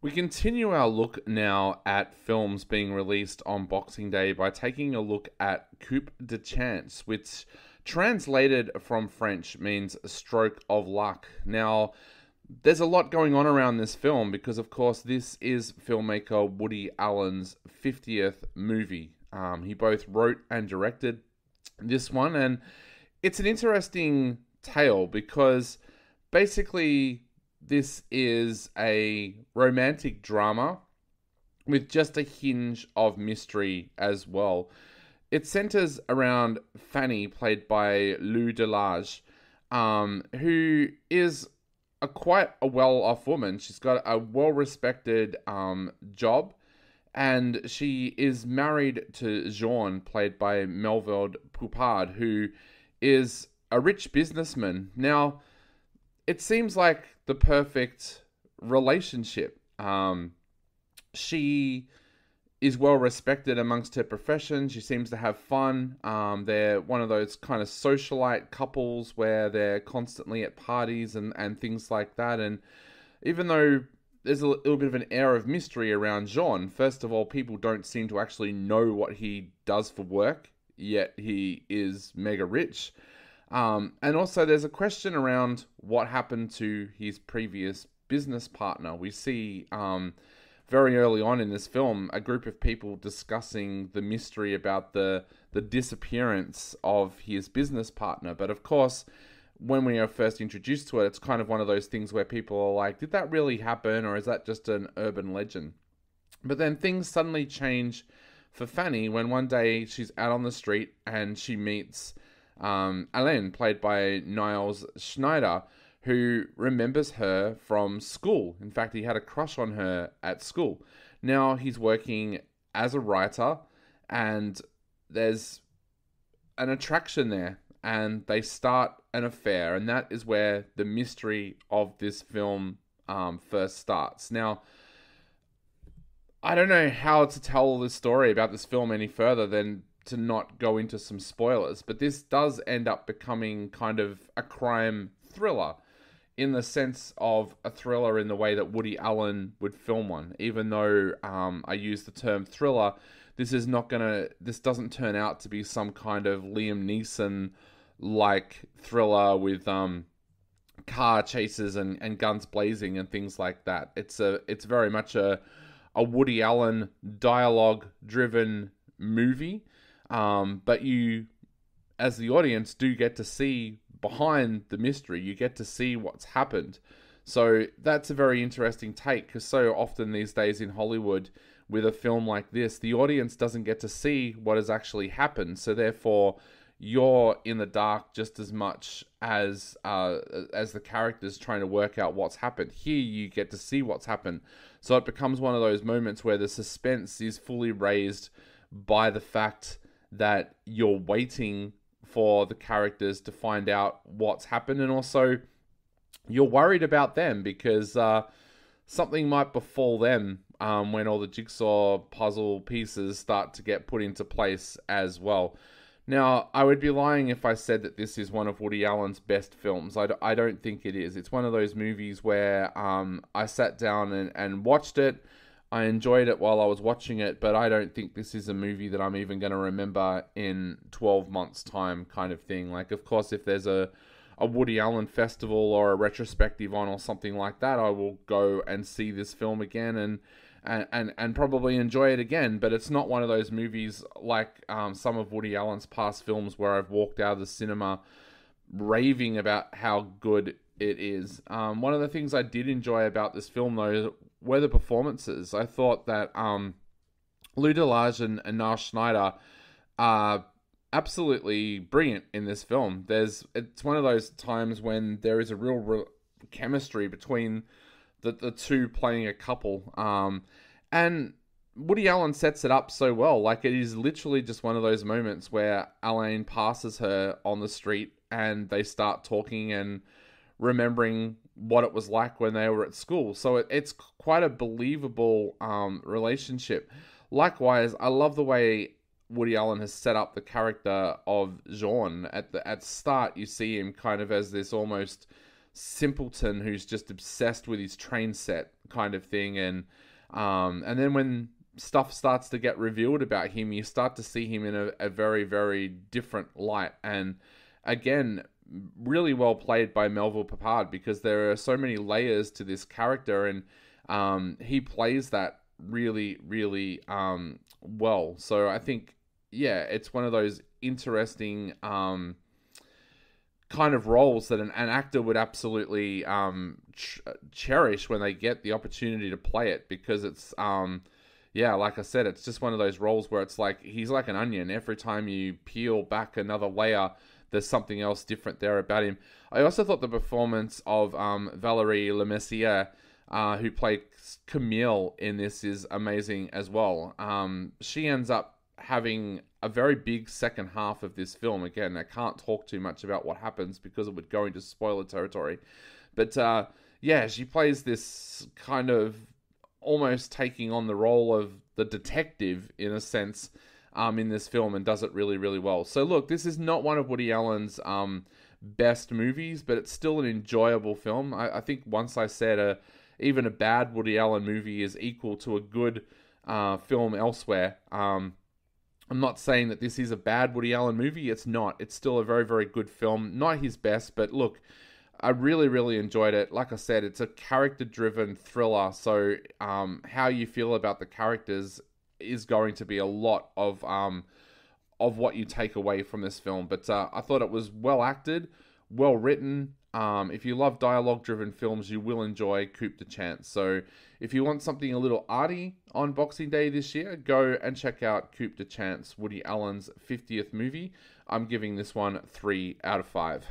We continue our look now at films being released on Boxing Day by taking a look at Coup de Chance, which translated from French means stroke of luck. Now, there's a lot going on around this film because, of course, this is filmmaker Woody Allen's 50th movie. He both wrote and directed this one, and it's an interesting tale because basically this is a romantic drama with just a hinge of mystery as well. It centers around Fanny, played by Lou Delage, who is quite a well-off woman. She's got a well-respected job, and she is married to Jean, played by Melville Poupard, who is a rich businessman. Now, it seems like the perfect relationship. She is well respected amongst her profession. She seems to have fun. They're one of those kind of socialite couples where they're constantly at parties and things like that. And even though there's a little bit of an air of mystery around Jean, first of all, people don't seem to actually know what he does for work, yet he is mega rich. And also there's a question around what happened to his previous business partner. We see very early on in this film a group of people discussing the mystery about the disappearance of his business partner. But of course, when we are first introduced to it, it's kind of one of those things where people are like, did that really happen, or is that just an urban legend? But then things suddenly change for Fanny when one day she's out on the street and she meets Alain, played by Niles Schneider, who remembers her from school. In fact, he had a crush on her at school. Now he's working as a writer, and there's an attraction there, and they start an affair, and that is where the mystery of this film first starts. Now, I don't know how to tell this story about this film any further than to not go into some spoilers, but this does end up becoming kind of a crime thriller in the sense of a thriller in the way that Woody Allen would film one. Even though I use the term thriller, this doesn't turn out to be some kind of Liam Neeson like thriller with car chases and guns blazing and things like that. It's very much a Woody Allen dialogue driven movie. But you, as the audience, do get to see behind the mystery. You get to see what's happened. So that's a very interesting take, because so often these days in Hollywood, with a film like this, the audience doesn't get to see what has actually happened. So therefore, you're in the dark just as much as the characters trying to work out what's happened. Here, you get to see what's happened. So it becomes one of those moments where the suspense is fully raised by the fact that you're waiting for the characters to find out what's happened, and also you're worried about them because something might befall them when all the jigsaw puzzle pieces start to get put into place as well. Now, I would be lying if I said that this is one of Woody Allen's best films. I don't think it is. It's one of those movies where I sat down and watched it. I enjoyed it while I was watching it, but I don't think this is a movie that I'm even going to remember in 12 months' time kind of thing. Like, of course, if there's a Woody Allen festival or a retrospective on or something like that, I will go and see this film again and probably enjoy it again. But it's not one of those movies like some of Woody Allen's past films where I've walked out of the cinema raving about how good it is. One of the things I did enjoy about this film, though, were the performances. I thought that Lou Delage and Niles Schneider are absolutely brilliant in this film. It's one of those times when there is a real chemistry between the two playing a couple. And Woody Allen sets it up so well. Like, it is literally just one of those moments where Alain passes her on the street and they start talking and remembering what it was like when they were at school. So it's quite a believable relationship. Likewise, I love the way Woody Allen has set up the character of Jean. At start, you see him kind of as this almost simpleton who's just obsessed with his train set kind of thing. And then when stuff starts to get revealed about him, you start to see him in a very, very different light. And again, really well played by Melville Papard, because there are so many layers to this character, and he plays that really, really well. So I think, yeah, it's one of those interesting kind of roles that an actor would absolutely cherish when they get the opportunity to play it, because it's yeah, like I said, it's just one of those roles where it's like he's like an onion. Every time you peel back another layer, there's something else different there about him. I also thought the performance of Valérie Lemessier, who played Camille in this, is amazing as well. She ends up having a very big second half of this film. Again, I can't talk too much about what happens because it would go into spoiler territory. But yeah, she plays this kind of almost taking on the role of the detective in a sense in this film, and does it really, really well. So look, this is not one of Woody Allen's best movies, but it's still an enjoyable film. I think once I said even a bad Woody Allen movie is equal to a good film elsewhere. I'm not saying that this is a bad Woody Allen movie. It's not. It's still a very, very good film. Not his best, but look, I really, really enjoyed it. Like I said, it's a character-driven thriller, so how you feel about the characters is going to be a lot of what you take away from this film. But I thought it was well acted, well written. If you love dialogue-driven films, you will enjoy Coup de Chance. So if you want something a little arty on Boxing Day this year, go and check out Coup de Chance, Woody Allen's 50th movie. I'm giving this one 3 out of 5.